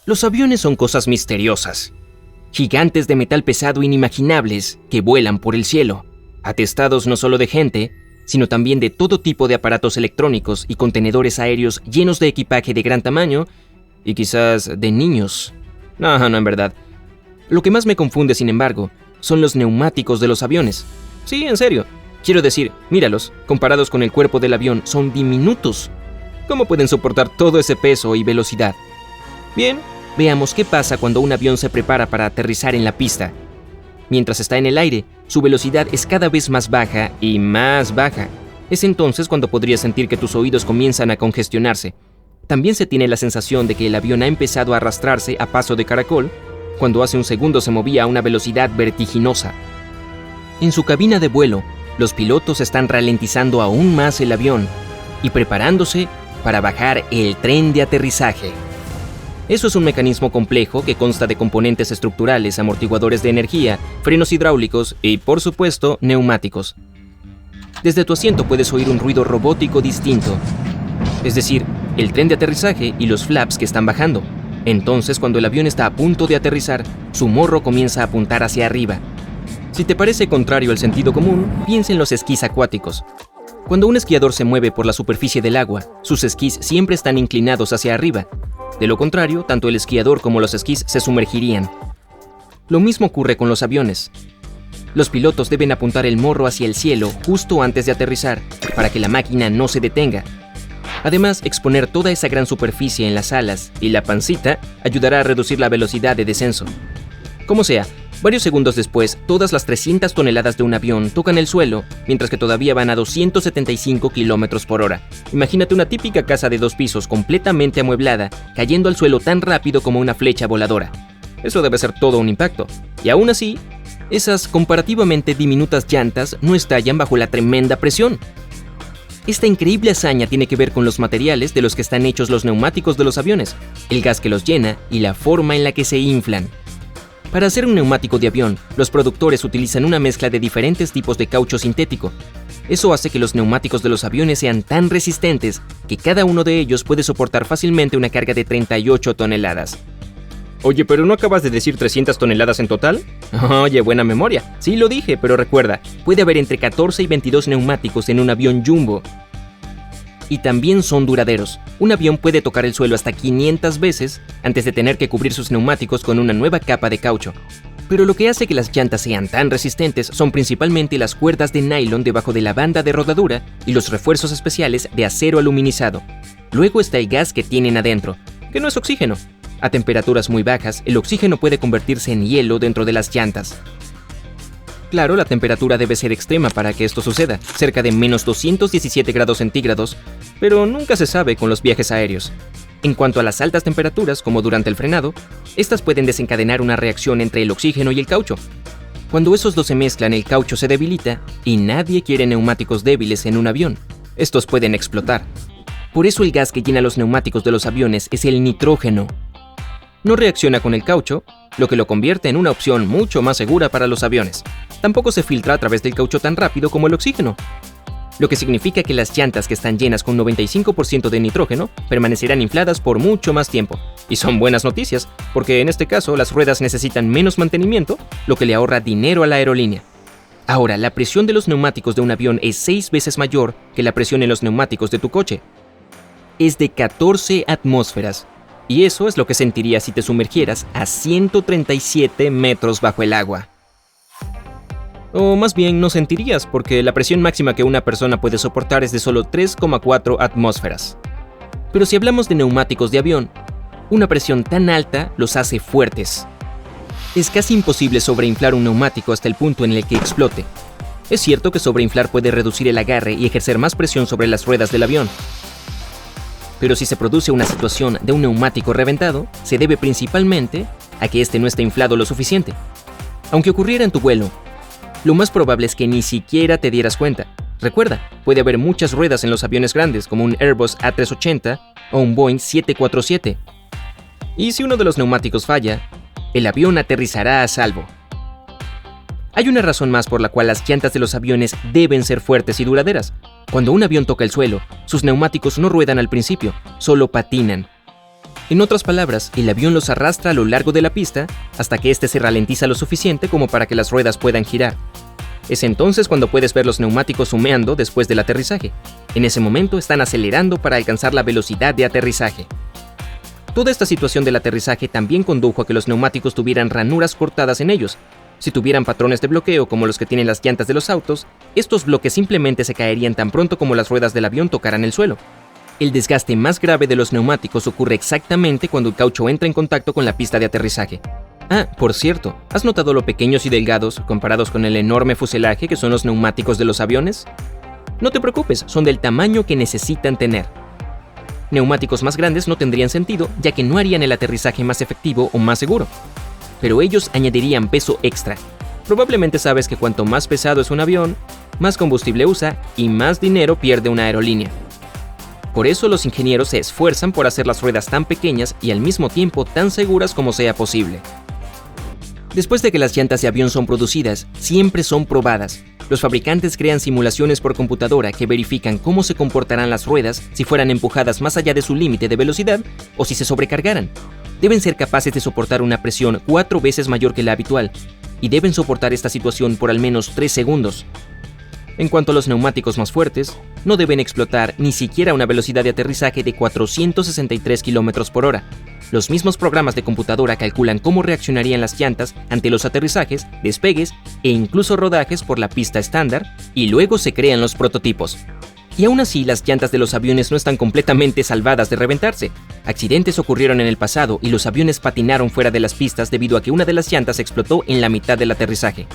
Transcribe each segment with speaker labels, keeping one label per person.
Speaker 1: Los aviones son cosas misteriosas. Gigantes de metal pesado inimaginables que vuelan por el cielo, atestados no solo de gente, sino también de todo tipo de aparatos electrónicos y contenedores aéreos llenos de equipaje de gran tamaño y quizás de niños. No, en verdad. Lo que más me confunde, sin embargo, son los neumáticos de los aviones. Sí, en serio. Quiero decir, míralos, comparados con el cuerpo del avión, son diminutos. ¿Cómo pueden soportar todo ese peso y velocidad? Bien, veamos qué pasa cuando un avión se prepara para aterrizar en la pista. Mientras está en el aire, su velocidad es cada vez más baja y más baja. Es entonces cuando podrías sentir que tus oídos comienzan a congestionarse. También se tiene la sensación de que el avión ha empezado a arrastrarse a paso de caracol, cuando hace un segundo se movía a una velocidad vertiginosa. En su cabina de vuelo, los pilotos están ralentizando aún más el avión y preparándose para bajar el tren de aterrizaje. Eso es un mecanismo complejo que consta de componentes estructurales, amortiguadores de energía, frenos hidráulicos y, por supuesto, neumáticos. Desde tu asiento puedes oír un ruido robótico distinto, es decir, el tren de aterrizaje y los flaps que están bajando. Entonces, cuando el avión está a punto de aterrizar, su morro comienza a apuntar hacia arriba. Si te parece contrario al sentido común, piensa en los esquís acuáticos. Cuando un esquiador se mueve por la superficie del agua, sus esquís siempre están inclinados hacia arriba. De lo contrario, tanto el esquiador como los esquís se sumergirían. Lo mismo ocurre con los aviones. Los pilotos deben apuntar el morro hacia el cielo justo antes de aterrizar, para que la máquina no se detenga. Además, exponer toda esa gran superficie en las alas y la pancita ayudará a reducir la velocidad de descenso. Como sea, varios segundos después, todas las 300 toneladas de un avión tocan el suelo, mientras que todavía van a 275 km por hora. Imagínate una típica casa de 2 pisos completamente amueblada, cayendo al suelo tan rápido como una flecha voladora. Eso debe ser todo un impacto. Y aún así, esas comparativamente diminutas llantas no estallan bajo la tremenda presión. Esta increíble hazaña tiene que ver con los materiales de los que están hechos los neumáticos de los aviones, el gas que los llena y la forma en la que se inflan. Para hacer un neumático de avión, los productores utilizan una mezcla de diferentes tipos de caucho sintético. Eso hace que los neumáticos de los aviones sean tan resistentes que cada uno de ellos puede soportar fácilmente una carga de 38 toneladas. Oye, ¿pero no acabas de decir 300 toneladas en total? Oye, buena memoria. Sí lo dije, pero recuerda, puede haber entre 14 y 22 neumáticos en un avión jumbo. Y también son duraderos. Un avión puede tocar el suelo hasta 500 veces antes de tener que cubrir sus neumáticos con una nueva capa de caucho. Pero lo que hace que las llantas sean tan resistentes son principalmente las cuerdas de nylon debajo de la banda de rodadura y los refuerzos especiales de acero aluminizado. Luego está el gas que tienen adentro, que no es oxígeno. A temperaturas muy bajas, el oxígeno puede convertirse en hielo dentro de las llantas. Claro, la temperatura debe ser extrema para que esto suceda, cerca de menos 217 grados centígrados, pero nunca se sabe con los viajes aéreos. En cuanto a las altas temperaturas, como durante el frenado, estas pueden desencadenar una reacción entre el oxígeno y el caucho. Cuando esos dos se mezclan, el caucho se debilita y nadie quiere neumáticos débiles en un avión. Estos pueden explotar. Por eso el gas que llena los neumáticos de los aviones es el nitrógeno. No reacciona con el caucho, lo que lo convierte en una opción mucho más segura para los aviones. Tampoco se filtra a través del caucho tan rápido como el oxígeno, lo que significa que las llantas que están llenas con 95% de nitrógeno permanecerán infladas por mucho más tiempo. Y son buenas noticias, porque en este caso las ruedas necesitan menos mantenimiento, lo que le ahorra dinero a la aerolínea. Ahora, la presión de los neumáticos de un avión es 6 veces mayor que la presión en los neumáticos de tu coche. Es de 14 atmósferas. Y eso es lo que sentirías si te sumergieras a 137 metros bajo el agua. O más bien no sentirías, porque la presión máxima que una persona puede soportar es de solo 3,4 atmósferas. Pero si hablamos de neumáticos de avión, una presión tan alta los hace fuertes. Es casi imposible sobreinflar un neumático hasta el punto en el que explote. Es cierto que sobreinflar puede reducir el agarre y ejercer más presión sobre las ruedas del avión. Pero si se produce una situación de un neumático reventado, se debe principalmente a que este no está inflado lo suficiente. Aunque ocurriera en tu vuelo, lo más probable es que ni siquiera te dieras cuenta. Recuerda, puede haber muchas ruedas en los aviones grandes, como un Airbus A380 o un Boeing 747. Y si uno de los neumáticos falla, el avión aterrizará a salvo. Hay una razón más por la cual las llantas de los aviones deben ser fuertes y duraderas. Cuando un avión toca el suelo, sus neumáticos no ruedan al principio, solo patinan. En otras palabras, el avión los arrastra a lo largo de la pista hasta que éste se ralentiza lo suficiente como para que las ruedas puedan girar. Es entonces cuando puedes ver los neumáticos humeando después del aterrizaje. En ese momento están acelerando para alcanzar la velocidad de aterrizaje. Toda esta situación del aterrizaje también condujo a que los neumáticos tuvieran ranuras cortadas en ellos. Si tuvieran patrones de bloqueo como los que tienen las llantas de los autos, estos bloques simplemente se caerían tan pronto como las ruedas del avión tocaran el suelo. El desgaste más grave de los neumáticos ocurre exactamente cuando el caucho entra en contacto con la pista de aterrizaje. Ah, por cierto, ¿has notado lo pequeños y delgados comparados con el enorme fuselaje que son los neumáticos de los aviones? No te preocupes, son del tamaño que necesitan tener. Neumáticos más grandes no tendrían sentido, ya que no harían el aterrizaje más efectivo o más seguro. Pero ellos añadirían peso extra. Probablemente sabes que cuanto más pesado es un avión, más combustible usa y más dinero pierde una aerolínea. Por eso los ingenieros se esfuerzan por hacer las ruedas tan pequeñas y al mismo tiempo tan seguras como sea posible. Después de que las llantas de avión son producidas, siempre son probadas. Los fabricantes crean simulaciones por computadora que verifican cómo se comportarán las ruedas si fueran empujadas más allá de su límite de velocidad o si se sobrecargaran. Deben ser capaces de soportar una presión 4 veces mayor que la habitual, y deben soportar esta situación por al menos 3 segundos. En cuanto a los neumáticos más fuertes, no deben explotar ni siquiera una velocidad de aterrizaje de 463 km por hora. Los mismos programas de computadora calculan cómo reaccionarían las llantas ante los aterrizajes, despegues e incluso rodajes por la pista estándar, y luego se crean los prototipos. Y aún así, las llantas de los aviones no están completamente salvadas de reventarse. Accidentes ocurrieron en el pasado y los aviones patinaron fuera de las pistas debido a que una de las llantas explotó en la mitad del aterrizaje.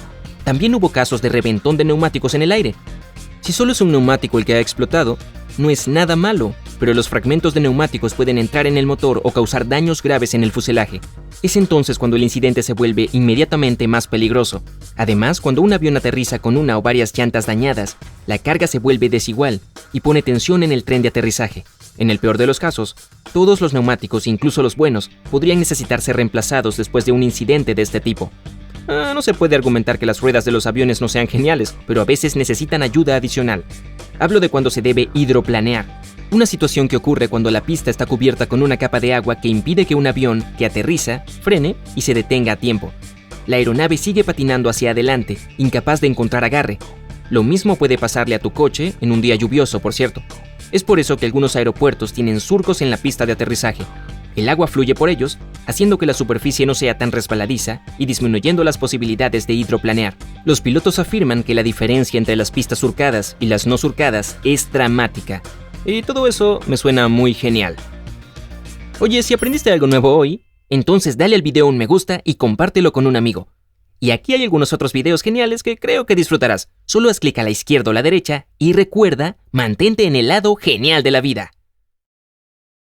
Speaker 1: También hubo casos de reventón de neumáticos en el aire. Si solo es un neumático el que ha explotado, no es nada malo, pero los fragmentos de neumáticos pueden entrar en el motor o causar daños graves en el fuselaje. Es entonces cuando el incidente se vuelve inmediatamente más peligroso. Además, cuando un avión aterriza con una o varias llantas dañadas, la carga se vuelve desigual y pone tensión en el tren de aterrizaje. En el peor de los casos, todos los neumáticos, incluso los buenos, podrían necesitar ser reemplazados después de un incidente de este tipo. No se puede argumentar que las ruedas de los aviones no sean geniales, pero a veces necesitan ayuda adicional. Hablo de cuando se debe hidroplanear, una situación que ocurre cuando la pista está cubierta con una capa de agua que impide que un avión que aterriza frene y se detenga a tiempo. La aeronave sigue patinando hacia adelante, incapaz de encontrar agarre. Lo mismo puede pasarle a tu coche en un día lluvioso, por cierto. Es por eso que algunos aeropuertos tienen surcos en la pista de aterrizaje. El agua fluye por ellos, haciendo que la superficie no sea tan resbaladiza y disminuyendo las posibilidades de hidroplanear. Los pilotos afirman que la diferencia entre las pistas surcadas y las no surcadas es dramática. Y todo eso me suena muy genial. Oye, si aprendiste algo nuevo hoy, entonces dale al video un me gusta y compártelo con un amigo. Y aquí hay algunos otros videos geniales que creo que disfrutarás. Solo haz clic a la izquierda o la derecha y recuerda, mantente en el lado genial de la vida.